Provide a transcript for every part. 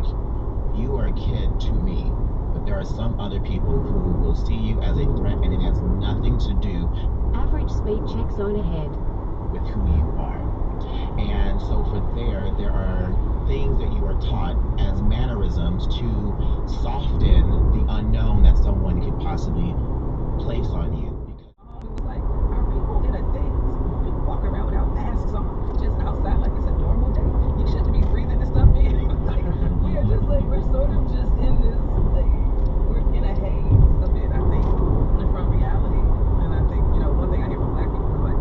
like, you are a kid to me, but there are some other people who will see you as a threat, and it has nothing to do. Average speed check zone ahead. With who you are. And so for there are things that you are taught as mannerisms to soften the unknown that someone could possibly place on you. It was like, are people in a dance? People walking around without masks on, just outside like it's a normal day. You shouldn't be breathing this stuff in. Like, we are just like, we're sort of just in this, like, we're in a haze a bit, I think, from reality. And I think, you know, one thing I hear from black people is like,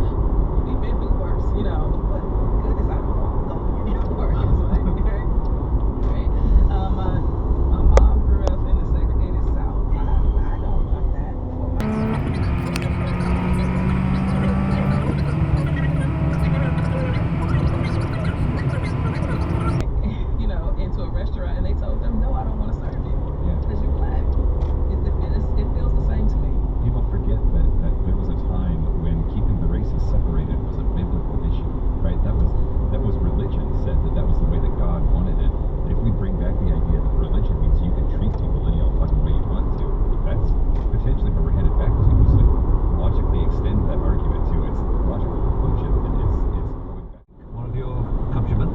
we've been through worse, you know, but goodness, I don't want to go any worse. Like, right? My mom grew up in the segregated South, and I don't want that for you know, into a restaurant, and they told them, no, I don't want to serve you because you're black. It feels the same to me. People forget that there was a time when keeping the races separated was a biblical issue, right? That was religion said that was the way that God wanted it. And if we bring back the idea that religion means you can treat people any old fucking way you want to, that's potentially where we're headed back to. So logically extend that argument to its logical conclusion, and it's going back. One of your countrymen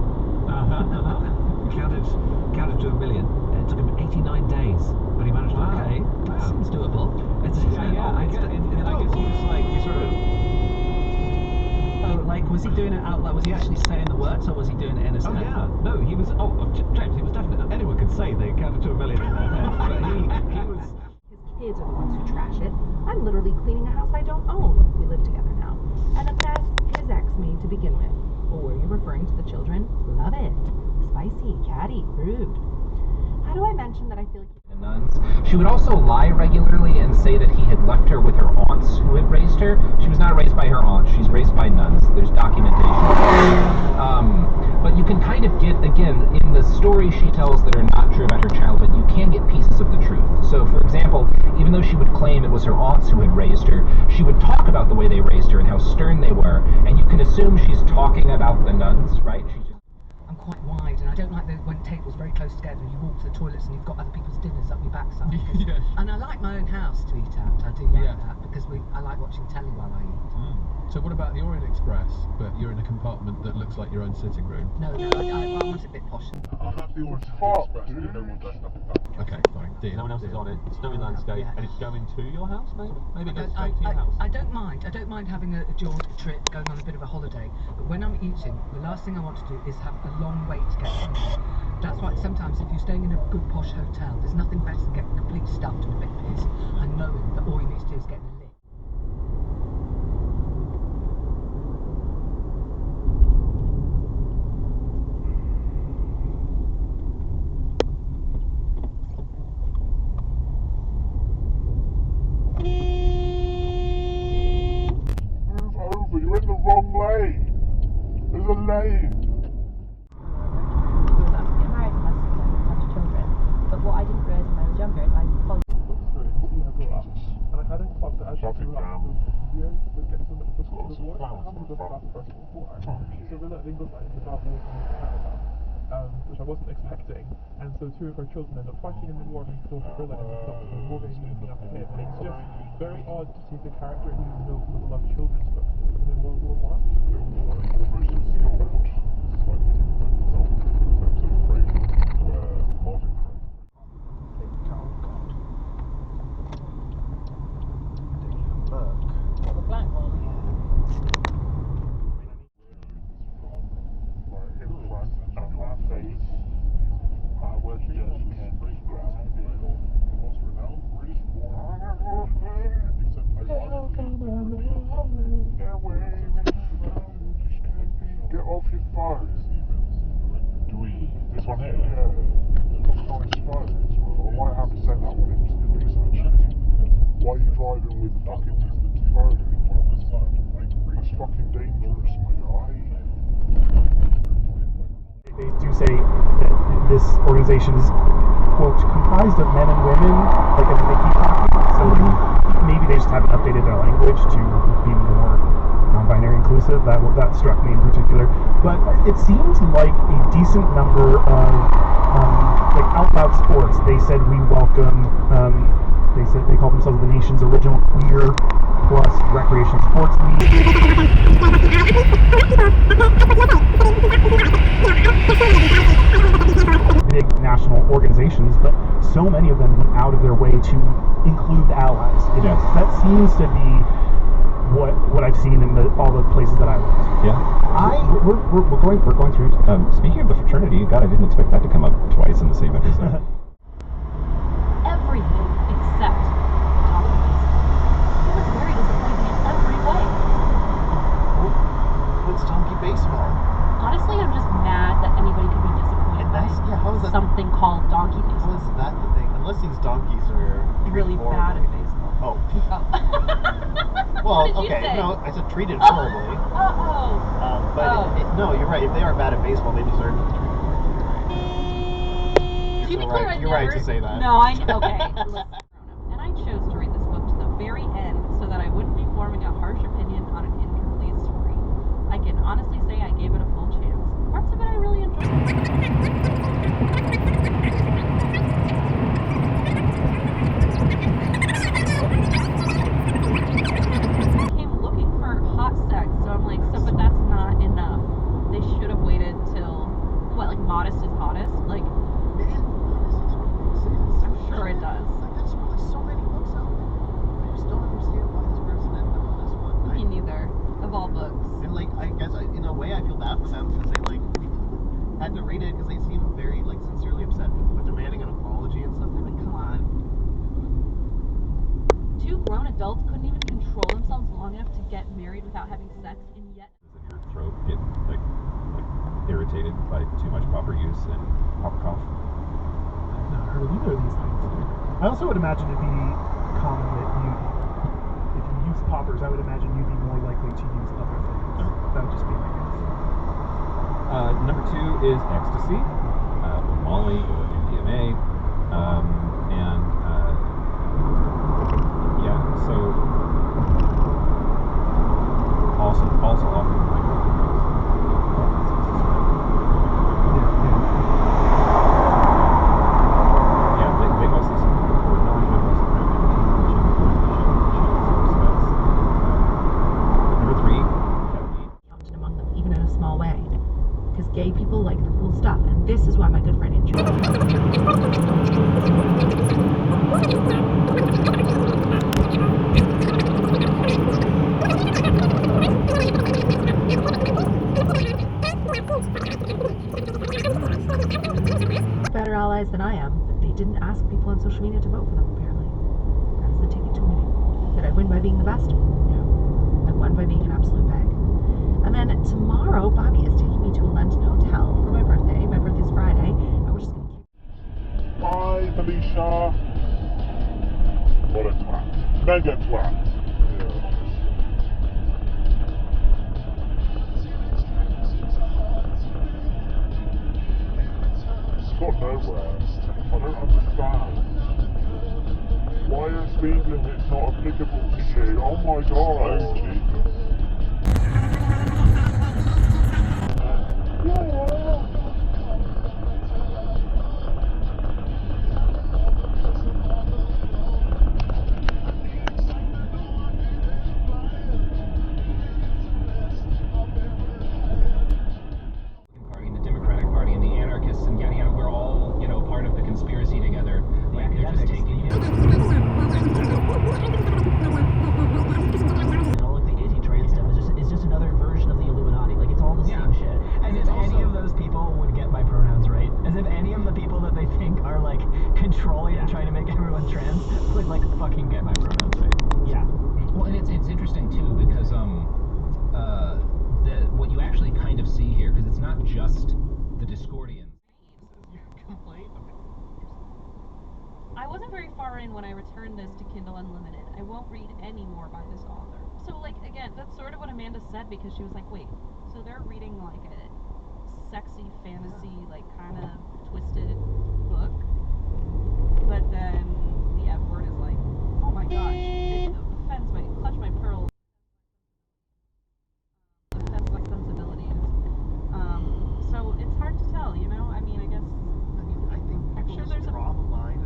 counted to 1 million. It took him 89 days, but he managed to. Okay, that seems doable. It's, I guess it's like you sort of. Oh, like was he doing it out loud? Was he actually saying the words, or was he doing it in his head? Oh yeah, no, he was. James, he was definitely. Anyone can say they counted to 1 million in their head, but he was. His kids are the ones who trash it. I'm literally cleaning a house I don't own. We live together now. And the mess his ex made to begin with. Or were you referring to the children? Love it. Spicy, catty, rude. How do I mention that I feel like the nuns? She would also lie regularly and say that he had left her with her aunts who had raised her. She was not raised by her aunts, she's raised by nuns. There's documentation. But you can kind of get, again, in the stories she tells that are not true about her childhood, you can get pieces of the truth. So, for example, even though she would claim it was her aunts who had raised her, she would talk about the way they raised her and how stern they were, and you can assume she's talking about the nuns, right? I'm quite wide, and I don't like when tables very close together and you walk to the toilets and you've got other people's dinners up your backside. Yes. And I like my own house to eat at. I do like that because I like watching telly while I eat. So what about the Orient Express, but you're in a compartment that looks like your own sitting room? No, I want it a bit posh. I have the Orient Express, but no one dressed up in that. Okay, fine. No one else is on it. Snowy landscape, and it's going to your house, maybe? Maybe it goes I straight to your house. I don't mind. I don't mind having a jaunt trip, going on a bit of a holiday. But when I'm eating, the last thing I want to do is have a long wait to get home. That's why sometimes if you're staying in a good posh hotel, there's nothing better than getting completely stuffed and a bit pissed and knowing that all you need to do is get in a lift. Move over, you're in the wrong lane. There's a lane. What I didn't realise when I was younger is I followed. And I had a club that actually videos that gets them at the school of work. So we're letting look like about walking in the caravan, which I wasn't expecting. And so two of our children end up fighting in the war and sort of grilling themselves and Morgan eating up him. And it's just very odd to see the character in the middle of a lot of children's books in World War I. Get off your phone. This one here? Yeah. It's not exposed. I might have to send that one into the research. Why are you driving with the fucking phone? That's fucking dangerous, my guy. They do say that this organization is, quote, comprised of men and women, like as they keep talking. So maybe they just haven't updated their language to be more non-binary inclusive. That struck me in particular. But it seems like a decent number of like they said we welcome. They call themselves the nation's original queer plus recreational sports league. Big national organizations, but so many of them went out of their way to include allies. Yes. That seems to be what I've seen in all the places that I lived. Yeah. We're going through. Speaking of the fraternity, God, I didn't expect that to come up twice in the same episode. Everything except documents. It was very disappointing in every way. What's donkey baseball? Honestly, I'm just mad that anybody could be disappointed by How is that something called donkey How baseball. is that the thing? Unless these donkeys are Really treated bad at horribly. baseball. Oh. Oh. Well, What did you okay. say? No, I said treated horribly. Oh. No, you're right. If they are bad at baseball, they deserve to be treated To be clear, You're right to say that. No, okay. Listen. And I chose to read this book to the very end so that I wouldn't be forming a harsh opinion on an incomplete story. I can honestly say I gave it a full chance. Parts of it I really enjoyed. Came looking for hot sex, so I'm like, but that's not enough. They should have waited till, like modest is hottest? Like, I'm sure it does. There's so many books out there. I just don't understand why this person ended up on this one. Me neither, of all books. And I guess in a way I feel bad for them because they had to read it because they seem very sincerely upset but demanding an apology and stuff. Like, come on. Two grown adults couldn't even control themselves long enough to get married without having sex, and yet Does your throat get irritated by too much proper use and proper cough? I've not heard of either of these things. I also would imagine it'd be common that if you use poppers, I would imagine you'd be more likely to use other things. That would just be my guess. Number 2 is ecstasy, or Molly, or MDMA, and yeah. So also often they mostly support non-animals Number 3, ketamine. adopted among them, even in a small way. Because gay people like the cool stuff, and this is why my good friend Andrew. Better allies than I am, but they didn't ask people on social media to vote for them, apparently. That is the ticket to winning. Did I win by being the best? No. I won by being an absolute bag. And then tomorrow, Bobby is taking me to a London hotel for my birthday. My birthday's Friday, and we're just gonna keep. Hi, Felicia. What a twat. Mega twat. It's got nowhere. I don't understand. Why are speed limits not applicable to you? Oh my god. Oh Jesus. Party, the Democratic Party, and the anarchists, and yada yada. We're all, part of the conspiracy together. Like they're just taking it. And all of the anti-trans stuff is just another version of the Illuminati. Like, it's all the same shit. And if any of those people would get my pronouns right, as if any of the people that they think are controlling and trying to make everyone trans would fucking get my pronouns right. Yeah. Well, and it's interesting too because what you actually kind of see here, because it's not just the Discordians. I wasn't very far in when I returned this to Kindle Unlimited. I won't read any more by this author. So, again, that's sort of what Amanda said, because she was like, wait, so they're reading a sexy fantasy, kind of twisted book, but then the F word is oh my gosh, it offends clutch my pearls, offends my sensibilities. So it's hard to tell, I mean, I guess. I think I'm people sure just there's draw the line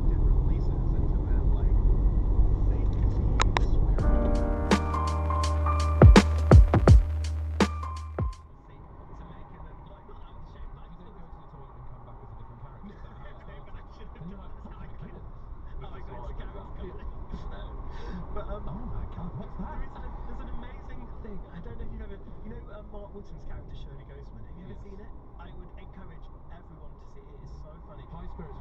don't know if you've ever, you know, Mark Woodson's character Shirley Ghostman. Have you ever Yes. seen it? I would encourage everyone to see it. It is so funny. High Spirits